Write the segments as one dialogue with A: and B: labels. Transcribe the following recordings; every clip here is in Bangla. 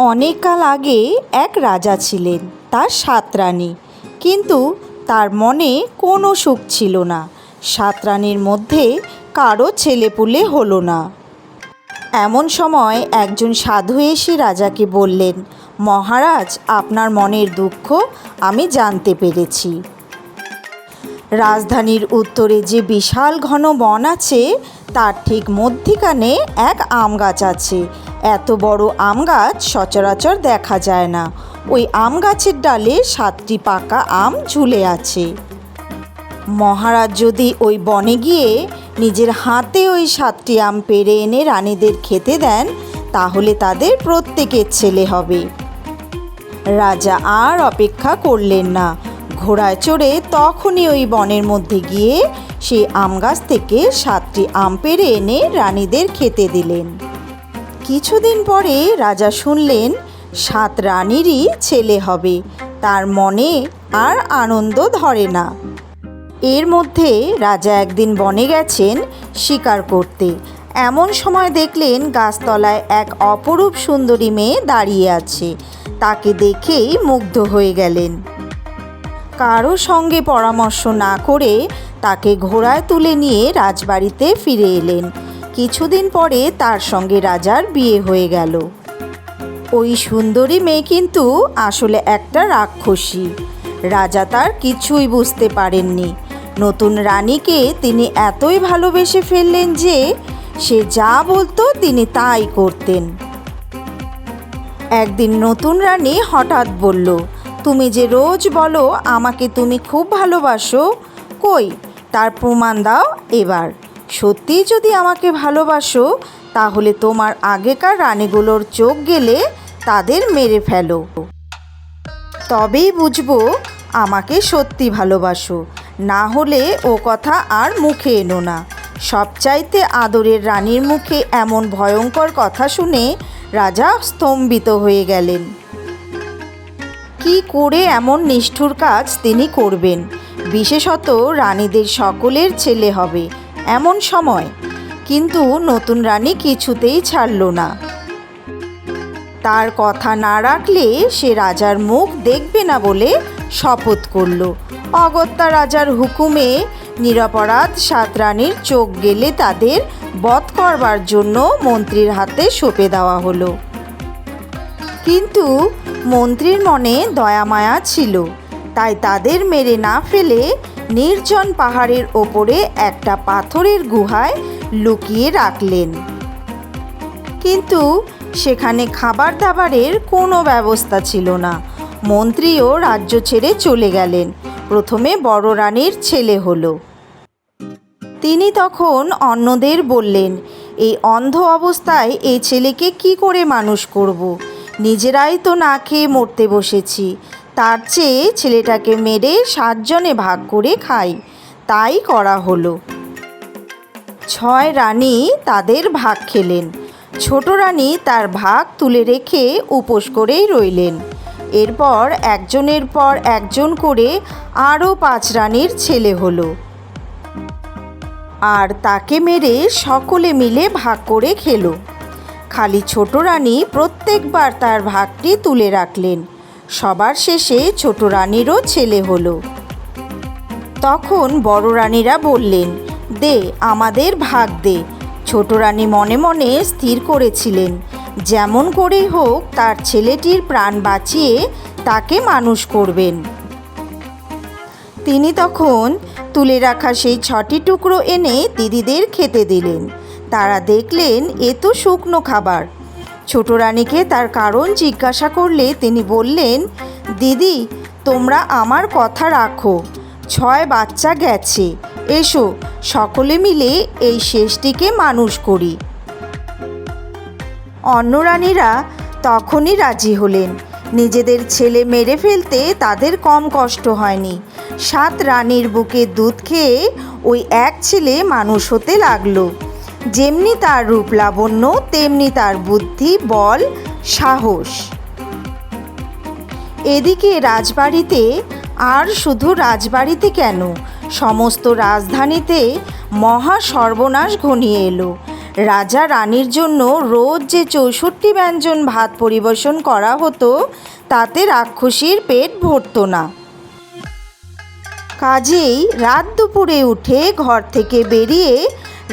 A: অনেক কাল আগে এক রাজা ছিলেন, তার ৭ রানী। কিন্তু তার মনে কোনো সুখ ছিল না। ৭ রানীর মধ্যে কারো ছেলেপুলে হলো না। এমন সময় একজন সাধু এসে রাজাকে বললেন, মহারাজ, আপনার মনের দুঃখ আমি জানতে পেরেছি। রাজধানীর উত্তরে যে বিশাল ঘন বন আছে, তার ঠিক মধ্যিখানে এক আম গাছ আছে। এত বড় আম গাছ সচরাচর দেখা যায় না। ওই আম গাছের ডালে 7টি পাকা আম ঝুলে আছে। মহারাজ যদি ওই বনে গিয়ে নিজের হাতে ওই 7টি আম পেড়ে এনে রানীদের খেতে দেন, তাহলে তাদের প্রত্যেকের ছেলে হবে। রাজা আর অপেক্ষা করলেন না। ঘোড়ায় চড়ে তখনই ওই বনের মধ্যে গিয়ে সেই আম গাছ থেকে 7টি আম পেড়ে এনে রানীদের খেতে দিলেন। কিছুদিন পরে রাজা শুনলেন 7 রানীরই ছেলে হবে। তার মনে আর আনন্দ ধরে না। এর মধ্যে রাজা একদিন বনে গেছেন শিকার করতে। এমন সময় দেখলেন গাছতলায় এক অপরূপ সুন্দরী মেয়ে দাঁড়িয়ে আছে। তাকে দেখেই মুগ্ধ হয়ে গেলেন। কারো সঙ্গে পরামর্শ না করে তাকে ঘোড়ায় তুলে নিয়ে রাজবাড়িতে ফিরে এলেন। কিছুদিন পরে তার সঙ্গে রাজার বিয়ে হয়ে গেল। ওই সুন্দরী মেয়ে কিন্তু আসলে একটা রাক্ষসী। রাজা তার কিছুই বুঝতে পারেননি। নতুন রানীকে তিনি এতই ভালোবেসে ফেললেন যে সে যা বলতো তিনি তাই করতেন। একদিন নতুন রানী হঠাৎ বলল, তুমি যে রোজ বলো আমাকে তুমি খুব ভালোবাসো, কই তার প্রমাণ দাও এবার। সত্যিই যদি আমাকে ভালোবাসো, তাহলে তোমার আগেকার রানীগুলোর চোখ গেলে তাদের মেরে ফেলো। তবেই বুঝবো আমাকে সত্যি ভালোবাসো। না হলে ও কথা আর মুখে এনো না। সবচাইতে আদরের রানীর মুখে এমন ভয়ঙ্কর কথা শুনে রাজা স্তম্ভিত হয়ে গেলেন। কি করে এমন নিষ্ঠুর কাজ তিনি করবেন? বিশেষত রানীদের সকলের ছেলে হবে এমন সময়। কিন্তু নতুন রানী কিছুতেই ছাড়ল না। তার কথা না রাখলে সে রাজার মুখ দেখবে না বলে শপথ করল। অগত্যা রাজার হুকুমে নিরপরাধ 7 রানীর চোখ গেলে তাদের বধ করবার জন্য মন্ত্রীর হাতে সঁপে দেওয়া হলো। কিন্তু মন্ত্রীর মনে দয়া মায়া ছিল, তাই তাদের মেরে না ফেলে নির্জন পাহাড়ের ওপরে একটা পাথরের গুহায় লুকিয়ে রাখলেন। কিন্তু সেখানে খাবার দাবারের কোনো ব্যবস্থা ছিল না। মন্ত্রীও রাজ্য ছেড়ে চলে গেলেন। প্রথমে বড় রানীর ছেলে হলো। তিনি তখন অন্যদের বললেন, এই অন্ধ অবস্থায় এই ছেলেকে কি করে মানুষ করব? নিজেরাই তো না খেয়ে মরতে বসেছি। তার চেয়ে ছেলেটাকে মেরে 7 জনে ভাগ করে খাই। তাই করা হলো। 6 রানী তাদের ভাগ খেলেন। ছোট রানী তার ভাগ তুলে রেখে উপোস করেই রইলেন। এরপর একজনের পর একজন করে আরও 5 রানীর ছেলে হলো। আর তাকে মেরে সকলে মিলে ভাগ করে খেলো। খালি ছোট রানী প্রত্যেকবার তার ভাগটি তুলে রাখলেন। সবার শেষে ছোট রানীরও ছেলে হলো। তখন বড় রানীরা বললেন, দে, আমাদের ভাগ দে। ছোট রানী মনে মনে স্থির করেছিলেন যেমন করেই হোক তার ছেলেটির প্রাণ বাঁচিয়ে তাকে মানুষ করবেন। তিনি তখন তুলে রাখা সেই 6টি টুকরো এনে দিদিদের খেতে দিলেন। তারা দেখলেন এ তো শুকনো খাবার। ছোট রানীকে তার কারণ জিজ্ঞাসা করলে তিনি বললেন, দিদি, তোমরা আমার কথা রাখো। 6 বাচ্চা গেছে, এসো সকলে মিলে এই শেষটিকে মানুষ করি। অন্য রানীরা তখনই রাজি হলেন। নিজেদের ছেলে মেরে ফেলতে তাদের কম কষ্ট হয়নি। 7 রানীর বুকে দুধ খেয়ে ওই এক ছেলে মানুষ হতে লাগলো। যেমনি তার রূপ লাবণ্য, তেমনি তার বুদ্ধি, বল, সাহস। এদিকে রাজবাড়িতে, আর শুধু রাজবাড়িতে কেন, সমস্ত রাজধানীতে মহা সর্বনাশ ঘনিয়ে এলো। রাজা রানীর জন্য রোজ যে 64 ব্যঞ্জন ভাত পরিবেশন করা হতো তাতে রাক্ষসীর পেট ভরত না। কাজেই রাত দুপুরে উঠে ঘর থেকে বেরিয়ে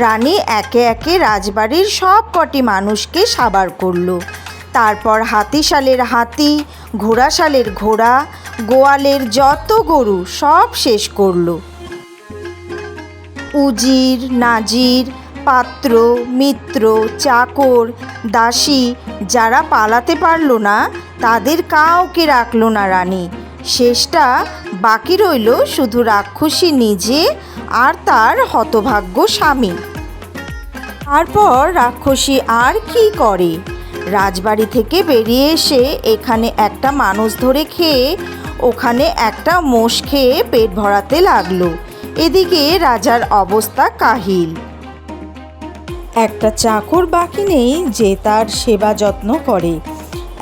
A: রানী একে একে রাজবাড়ির সব কটি মানুষকে সাবার করল। তারপর হাতিশালের হাতি, ঘোড়াশালের ঘোড়া, গোয়ালের যত গরু সব শেষ করল। উজির, নাজির, পাত্র, মিত্র, চাকর, দাসী যারা পালাতে পারল না তাদের কাউকে রাখল না রানী। শেষটা বাকি রইল শুধু রাক্ষসী নিজে আর তার হতভাগ্য স্বামী। তারপর রাক্ষসী আর কি করে, রাজবাড়ি থেকে বেরিয়ে এসে এখানে একটা মানুষ ধরে খেয়ে ওখানে একটা মোষ খেয়ে পেট ভরাতে লাগলো। এদিকে রাজার অবস্থা কাহিল। একটা চাকর বাকি নেই যে তার সেবা যত্ন করে,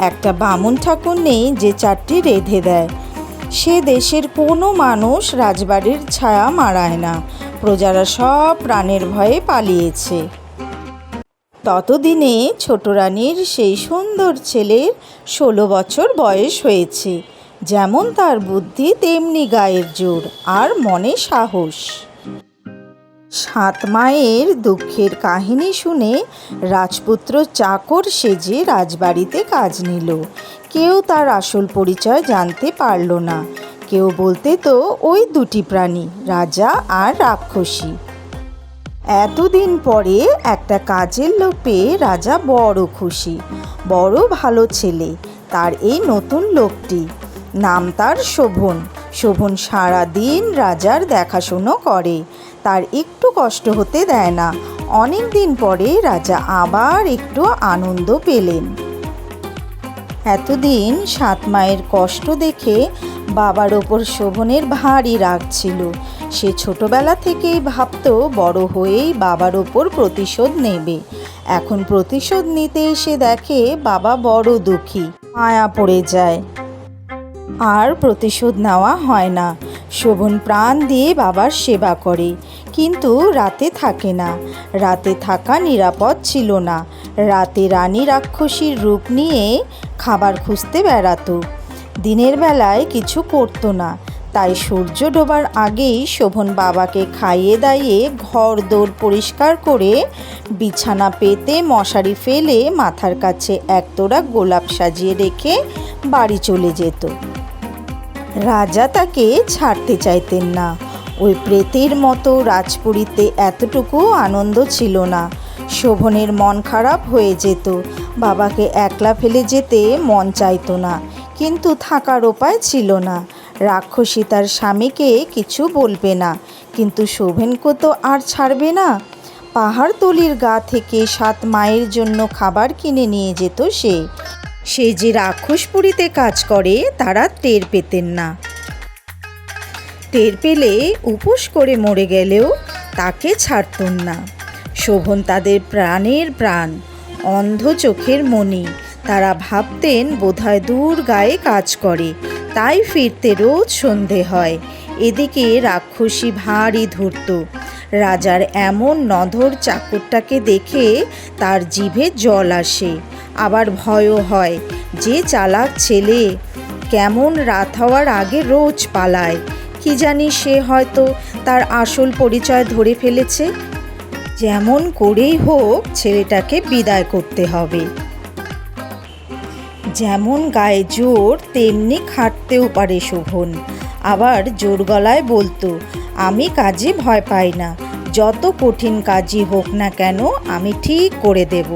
A: একটা বামুন ঠাকুর নেই যে চারটি রেঁধে দেয়। সে দেশের কোনো মানুষ রাজবাড়ির ছায়া মাড়ায় না, প্রজারা সব প্রাণের ভয়ে পালিয়েছে। ততদিনে ছোট রানীর সেই সুন্দর ছেলের 16 বছর বয়স হয়েছে। যেমন তার বুদ্ধি তেমনি গায়ের জোর আর মনে সাহস। 7 মায়ের দুঃখের কাহিনী শুনে রাজপুত্র চাকর সেজে রাজবাড়িতে কাজ নিল। কেউ তার আসল পরিচয় জানতে পারল না। কেউ বলতে তো ওই দুটি প্রাণী, রাজা আর রাক্ষসী। এতদিন পরে একটা কাজের লোক পেয়ে রাজা বড় খুশি। বড় ভালো ছেলে তার এই নতুন লোকটি। নাম তার শোভন। শোভন সারাদিন রাজার দেখাশুনো করে, তার একটু কষ্ট হতে দেয় না। অনেক দিন পরে রাজা আবার একটু আনন্দ পেলেন। এতদিন 7 মায়ের কষ্ট দেখে বাবার ওপর শোভনের ভারী রাগ ছিল। সে ছোটবেলা থেকেই ভাবত বড় হয়েই বাবার ওপর প্রতিশোধ নেবে। এখন প্রতিশোধ নিতে এসে দেখে বাবা বড় দুঃখী, মায়া পড়ে যায়। আর প্রতিশোধ নেওয়া হয় না। শোভন প্রাণ দিয়ে বাবার সেবা করে, কিন্তু রাতে থাকে না। রাতে থাকা নিরাপদ ছিল না। রাতে রানী রাক্ষসীর রূপ নিয়ে খাবার খুঁজতে বেড়াতো। দিনের বেলায় কিছু করতো না। তাই সূর্য ডোবার আগেই শোভন বাবাকে খাইয়ে দাইয়ে ঘর দোর পরিষ্কার করে বিছানা পেতে মশারি ফেলে মাথার কাছে একতোড়া গোলাপ সাজিয়ে রেখে বাড়ি চলে যেত। রাজা তাকে ছাড়তে চাইতেন না। ওই প্রেতের মতো রাজপুরীতে এতটুকু আনন্দ ছিল না। শোভনের মন খারাপ হয়ে যেত। বাবাকে একলা ফেলে যেতে মন চাইতো না, কিন্তু থাকার উপায় ছিল না। রাক্ষসী তার স্বামীকে কিছু বলবে না, কিন্তু শোভনকে তো আর ছাড়বে না। পাহাড়তলির গা থেকে 7 মায়ের জন্য খাবার কিনে নিয়ে যেত সে। সে যে রাক্ষসপুরীতে কাজ করে তারা টের পেতেন না। টের পেলে উপোস করে মরে গেলেও তাকে ছাড়তেন না। শোভন তাদের প্রাণের প্রাণ, অন্ধ চোখের মণি। তারা ভাবতেন বোধহয় দূর গায়ে কাজ করে, তাই ফিরতে রোজ সন্ধে হয়। এদিকে রাক্ষসী ভারী ধূর্ত। রাজার এমন নধর চাকরটাকে দেখে তার জিভে জল আসে, আবার ভয়ও হয়। যে চালাক ছেলে, কেমন রাত হওয়ার আগে রোজ পালায়। কি জানি সে হয়তো তার আসল পরিচয় ধরে ফেলেছে। যেমন করেই হোক ছেলেটাকে বিদায় করতে হবে। যেমন গায়ে জোর তেমনি খাটতেও পারে শোভন। আবার জোর গলায় বলতো, আমি কাজে ভয় পাই না, যত কঠিন কাজই হোক না কেন আমি ঠিক করে দেব।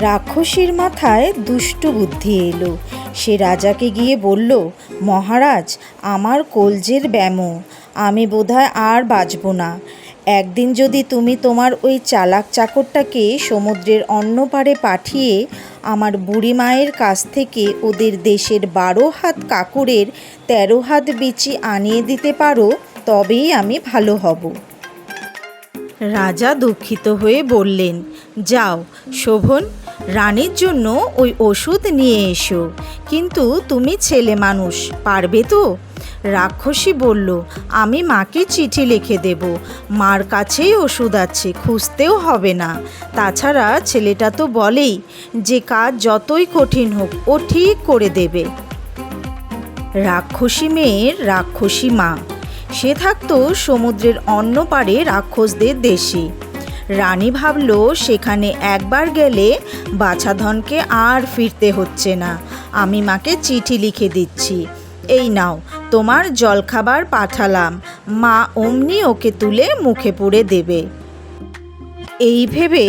A: রাক্ষসীর মাথায় দুষ্টু বুদ্ধি এলো। সে রাজাকে গিয়ে বলল, মহারাজ, আমার কলজের ব্যামো, আমি বোধহয় আর বাঁচব না। একদিন যদি তুমি তোমার ওই চালাক চাকরটাকে সমুদ্রের অন্য পারে পাঠিয়ে আমার বুড়ি মায়ের কাছ থেকে ওদের দেশের 12 হাত কাকুরের 13 হাত বিচি আনিয়ে দিতে পারো, তবেই আমি ভালো হব। রাজা দুঃখিত হয়ে বললেন, যাও শোভন, রানীর জন্য ওই ওষুধ নিয়ে এসো। কিন্তু তুমি ছেলে মানুষ, পারবে তো? রাক্ষসী বলল, আমি মাকে চিঠি লিখে দেব, মার কাছেই ওষুধ আছে, খুঁজতেও হবে না। তাছাড়া ছেলেটা তো বলেই যে কাজ যতই কঠিন হোক ও ঠিক করে দেবে। রাক্ষসী মেয়ের রাক্ষসী মা। সে থাকতো সমুদ্রের অন্য পারে রাক্ষসদের দেশে। রানী ভাবল সেখানে একবার গেলে বাছাধনকে আর ফিরতে হচ্ছে না। আমি মাকে চিঠি লিখে দিচ্ছি, এই নাও তোমার জলখাবার পাঠালাম, মা অমনি ওকে তুলে মুখে পুরে দেবে। এই ভেবে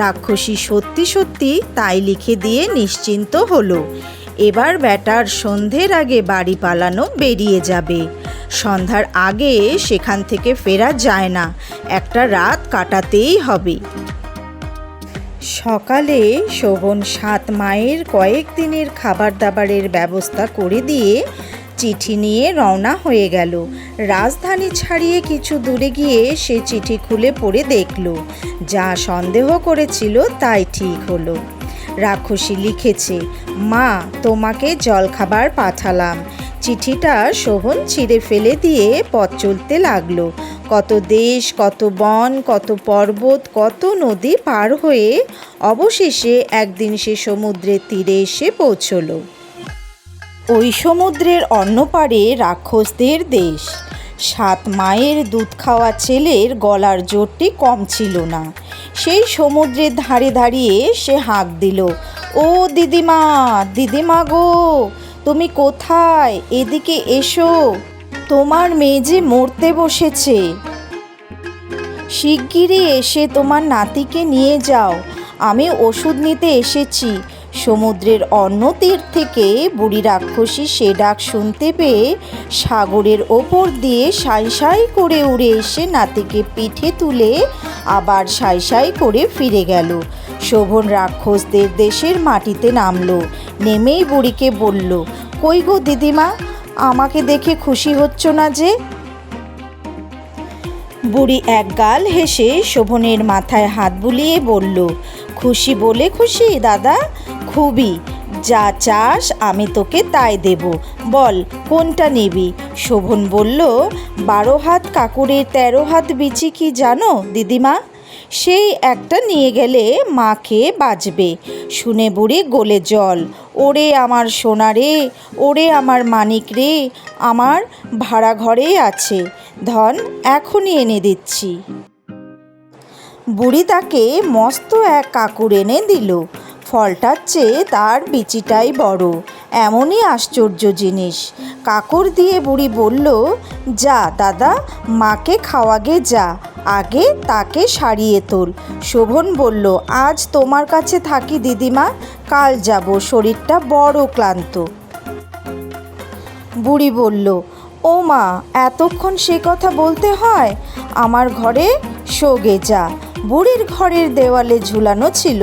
A: রাক্ষসী সত্যি সত্যি তাই লিখে দিয়ে নিশ্চিন্ত হলো। এবার বেটার সন্ধ্যের আগে বাড়ি পালানো বেরিয়ে যাবে। সন্ধ্যার আগে সেখান থেকে ফেরা যায় না, একটা রাত কাটাতেই হবে। সকালে শোভন 7 মায়ের কয়েকদিনের খাবার দাবারের ব্যবস্থা করে দিয়ে চিঠি নিয়ে রওনা হয়ে গেল। রাজধানী ছাড়িয়ে কিছু দূরে গিয়ে সে চিঠি খুলে পড়ে দেখল, যা সন্দেহ করেছিল তাই ঠিক হলো। রাক্ষসী লিখেছে, মা তোমাকে জলখাবার পাঠালাম। চিঠিটা শোভন ছিঁড়ে ফেলে দিয়ে পথ চলতে লাগলো। কত দেশ, কত বন, কত পর্বত, কত নদী পার হয়ে অবশেষে একদিন সে সমুদ্রের তীরে এসে পৌঁছল। ওই সমুদ্রের অন্য পারে রাক্ষসদের দেশ। 7 মায়ের দুধ খাওয়া ছেলের গলার জোরটি কম ছিল না। সেই সমুদ্রের ধারে দাঁড়িয়ে সে হাঁক দিল, ও দিদিমা, দিদিমা গো, তুমি কোথায়? এদিকে এসো, তোমার মেয়ে যে মরতে বসেছে। শিগগিরই এসে তোমার নাতিকে নিয়ে যাও, আমি ওষুধ নিতে এসেছি। সমুদ্রের অন্য তীর থেকে বুড়ি রাক্ষসী সে ডাক শুনতে পেয়ে সাগরের ওপর দিয়ে সাই সাই করে উড়ে এসে নাতিকে পিঠে তুলে আবার সাই সাই করে ফিরে গেল। শোভন রাক্ষসদের দেশের মাটিতে নামলো। নেমেই বুড়িকে বলল, কই গো দিদিমা, আমাকে দেখে খুশি হচ্ছ না যে? বুড়ি একগাল হেসে শোভনের মাথায় হাত বুলিয়ে বলল, খুশি বলে খুশি দাদা, খুবই। যা চাস আমি তোকে তাই দেব, বল কোনটা নিবি? শোভন বলল, 12 হাত কাকুরের 13 হাত বিচি কি জানো দিদিমা? সেই একটা নিয়ে গেলে মা খেয়ে বাঁচবে। শুনে বুড়ি গলে জল, ওরে আমার সোনা রে, ওরে আমার মানিক রে, আমার ভাড়া ঘরেই আছে, ধন এখনই এনে দিচ্ছি। বুড়ি তাকে মস্ত এক কাকুর এনে দিল। ফলটার চেয়ে তার বিচিটাই বড়, এমনই আশ্চর্য জিনিস। কাকুর দিয়ে বুড়ি বলল, যা দাদা, মাকে খাওয়াগে যা, আগে তাকে সারিয়ে তোল। শোভন বলল, আজ তোমার কাছে থাকি দিদিমা, কাল যাব, শরীরটা বড় ক্লান্ত। বুড়ি বলল, ও মা, এতক্ষণ সে কথা বলতে হয়, আমার ঘরে শোগে যা। বুড়ির ঘরের দেওয়ালে ঝুলানো ছিল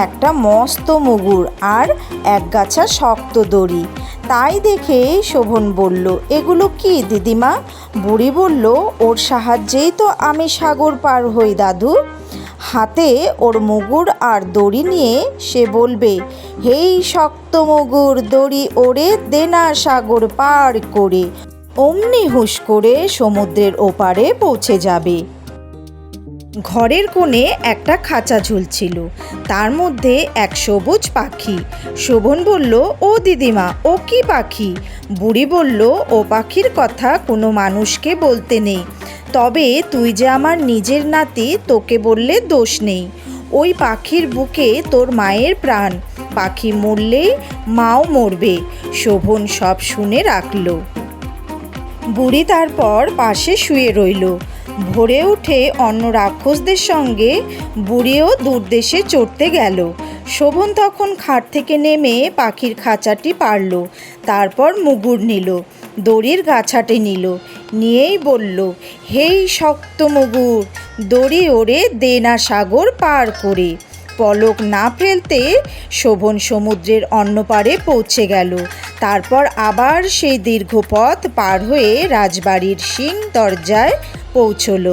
A: একটা মস্ত মুগুর আর একগাছা শক্ত দড়ি। তাই দেখে শোভন বলল, এগুলো কি দিদিমা? বুড়ি বলল, ওর সাহায্যেই তো আমি সাগর পার হই দাদু। হাতে ওর মুগুর আর দড়ি নিয়ে সে বলবে, হেই শক্ত মুগুর দড়ি ওরে, দেনা সাগর পার করে। অমনি হুঁশ করে সমুদ্রের ওপারে পৌঁছে যাবে। ঘরের কোণে একটা খাঁচা ঝুলছিল, তার মধ্যে এক সবুজ পাখি। শোভন বলল, ও দিদিমা, ও কি পাখি? বুড়ি বলল, ও পাখির কথা কোনো মানুষকে বলতে নেই, তবে তুই যে আমার নিজের নাতি, তোকে বললে দোষ নেই। ওই পাখির বুকে তোর মায়ের প্রাণ, পাখি মরলেই মাও মরবে। শোভন সব শুনে রাখল। বুড়ি তারপর পাশে শুয়ে রইল। ভোরে উঠে অন্য রাক্ষসদের সঙ্গে বুড়িও দূরদেশে চড়তে গেল। শোভন তখন খাট থেকে নেমে পাখির খাঁচাটি পারল, তারপর মুগুর নিল, দড়ির গাছাটি নিল, নিয়েই বলল, হেই শক্ত মুগুর, দড়ি ওরে দে না সাগর পার করে। পলক না ফেলতে শোভন সমুদ্রের অন্য পারে পৌঁছে গেল। তারপর আবার সেই দীর্ঘ পথ পার হয়ে রাজবাড়ির সিং দরজায় পৌঁছল।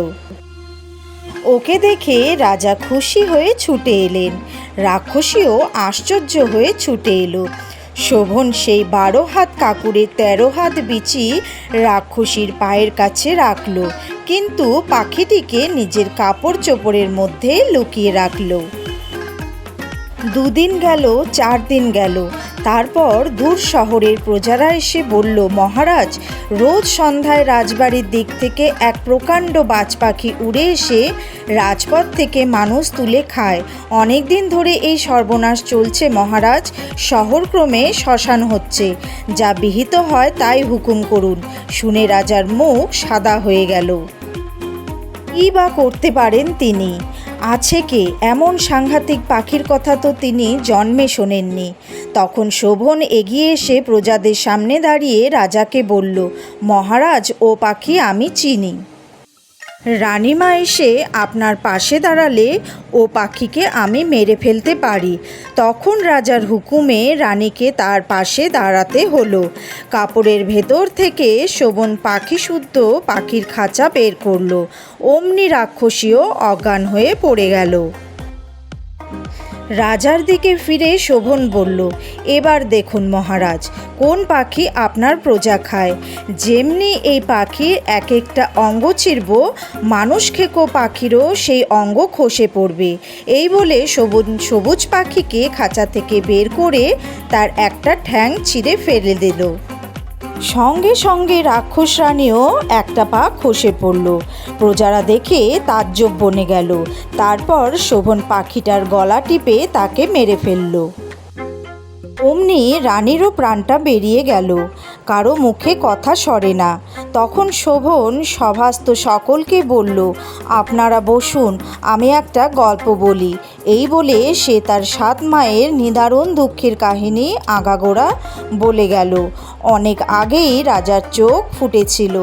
A: ওকে দেখে রাজা খুশি হয়ে ছুটে এলেন। রাক্ষসীও আশ্চর্য হয়ে ছুটে এলো। শোভন সেই 12 হাত কাকুরে 13 হাত বিচি রাক্ষসীর পায়ের কাছে রাখল, কিন্তু পাখিটিকে নিজের কাপড় চোপড়ের মধ্যে লুকিয়ে রাখল। 2 দিন গেল, 4 দিন গেল। তারপর দূর শহরের প্রজারা এসে বলল, মহারাজ, রোজ সন্ধ্যায় রাজবাড়ির দিক থেকে এক প্রকাণ্ড বাজ পাখি উড়ে এসে রাজপথ থেকে মানুষ তুলে খায়। অনেক দিন ধরে এই সর্বনাশ চলছে মহারাজ। শহর ক্রমে শ্মশান হচ্ছে, যা বিহিত হয় তাই হুকুম করুন। শুনে রাজার মুখ সাদা হয়ে গেল। কী বা করতে পারেন তিনি? আছে কে? এমন সাংঘাতিক পাখির কথা তো তিনি জন্মে শোনেননি। তখন শোভন এগিয়ে এসে প্রজাদের সামনে দাঁড়িয়ে রাজাকে বলল, মহারাজ, ও পাখি আমি চিনি। রানীমা এসে আপনার পাশে দাঁড়ালে ও পাখিকে আমি মেরে ফেলতে পারি। তখন রাজার হুকুমে রানীকে তার পাশে দাঁড়াতে হলো। কাপড়ের ভেতর থেকে শোভন পাখি শুদ্ধ পাখির খাঁচা বের করলো। অমনি রাক্ষসীও অজ্ঞান হয়ে পড়ে গেল। রাজার দিকে ফিরে শোভন বলল, এবার দেখুন মহারাজ, কোন পাখি আপনার প্রজা খায়। যেমনি এই পাখির এক একটা অঙ্গ ছিঁড়ব, মানুষ খেকো পাখিরও সেই অঙ্গ খসে পড়বে। এই বলে সবুজ পাখিকে খাঁচা থেকে বের করে তার একটা ঠ্যাং ছিঁড়ে ফেলে দিল। সঙ্গে সঙ্গে রাক্ষস রানীও একটা পা খসে পড়ল। প্রজারা দেখে তাজ্জব বনে গেল। তারপর শোভন পাখিটার গলা টিপে তাকে মেরে ফেলল। অমনি রানীরও প্রাণটা বেরিয়ে গেল। কারো মুখে কথা সরে না। তখন শোভন সভাস্থ সকলকে বলল, আপনারা বসুন, আমি একটা গল্প বলি। এই বলে সে তার 7 মায়ের নিদারুণ দুঃখের কাহিনী আগাগোড়া বলে গেল। অনেক আগেই রাজার চোখ ফুটেছিল,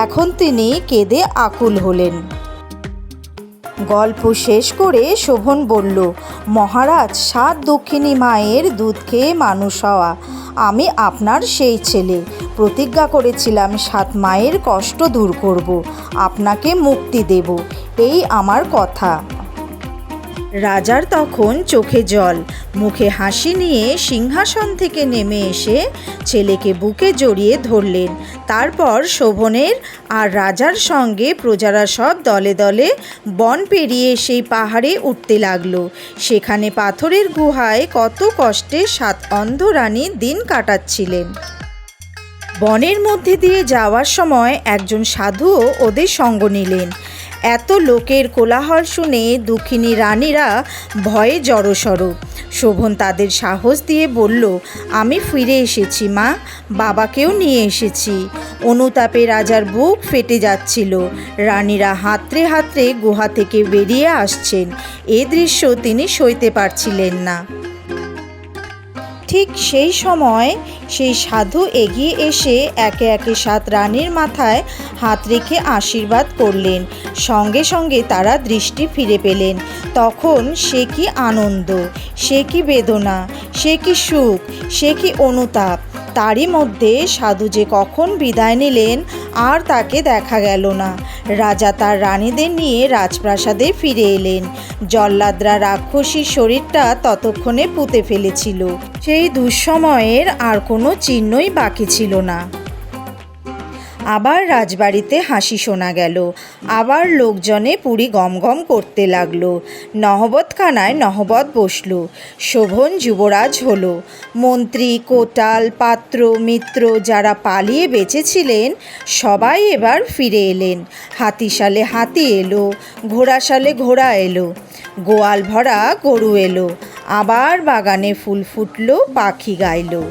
A: এখন তিনি কেঁদে আকুল হলেন। গল্প শেষ করে শোভন বলল, মহারাজ, 7 দক্ষিণী মায়ের দুধ খেয়ে মানুষ হওয়া আমি আপনার সেই ছেলে। প্রতিজ্ঞা করেছিলাম 7 মায়ের কষ্ট দূর করব, আপনাকে মুক্তি দেব, এই আমার কথা। রাজার তখন চোখে জল, মুখে হাসি নিয়ে সিংহাসন থেকে নেমে এসে ছেলেকে বুকে জড়িয়ে ধরলেন। তারপর শোভনের আর রাজার সঙ্গে প্রজারা সব দলে দলে বন পেরিয়ে সেই পাহাড়ে উঠতে লাগলো। সেখানে পাথরের গুহায় কত কষ্টে 7 অন্ধ রানী দিন কাটাচ্ছিলেন। বনের মধ্যে দিয়ে যাওয়ার সময় একজন সাধুও ওদের সঙ্গ নিলেন। এত লোকের কোলাহল শুনে দুঃখিনী রানীরা ভয়ে জড়সড়। শোভন তাদের সাহস দিয়ে বলল, আমি ফিরে এসেছি মা, বাবাকেও নিয়ে এসেছি। অনুতাপে রাজার বুক ফেটে যাচ্ছিল। রানীরা হাতড়ে হাতড়ে গুহা থেকে বেরিয়ে আসছেন। এ দৃশ্য তিনি সইতে পারছিলেন না। ঠিক সেই সময় সেই সাধু এগিয়ে এসে একে একে 7 রানীর মাথায় হাত রেখে আশীর্বাদ করলেন। সঙ্গে সঙ্গে তারা দৃষ্টি ফিরে পেলেন। তখন সে কি আনন্দ, সে কি বেদনা, সে কি সুখ, সে কি অনুতাপ। তারই মধ্যে সাধু যে কখন বিদায় নিলেন আর তাকে দেখা গেল না। রাজা তার রানীদের নিয়ে রাজপ্রাসাদে ফিরে এলেন। জল্লাদরা রাক্ষসীর শরীরটা ততক্ষণে পুঁতে ফেলেছিল। সেই দুঃসময়ের আর কোনো চিহ্নই বাকি ছিল না। আবার রাজবাড়িতে হাসি শোনা গেল। আবার লোকজনে পুরী গমগম করতে লাগলো। নহবতখানায় নহবত বসল। শোভন যুবরাজ হলো। মন্ত্রী, কোটাল, পাত্র, মিত্র যারা পালিয়ে বেঁচেছিলেন সবাই এবার ফিরে এলেন। হাতিশালে হাতি এলো, ঘোড়াশালে ঘোড়া এলো, গোয়াল ভরা গরু এলো। আবার বাগানে ফুল ফুটলো, পাখি গাইলো।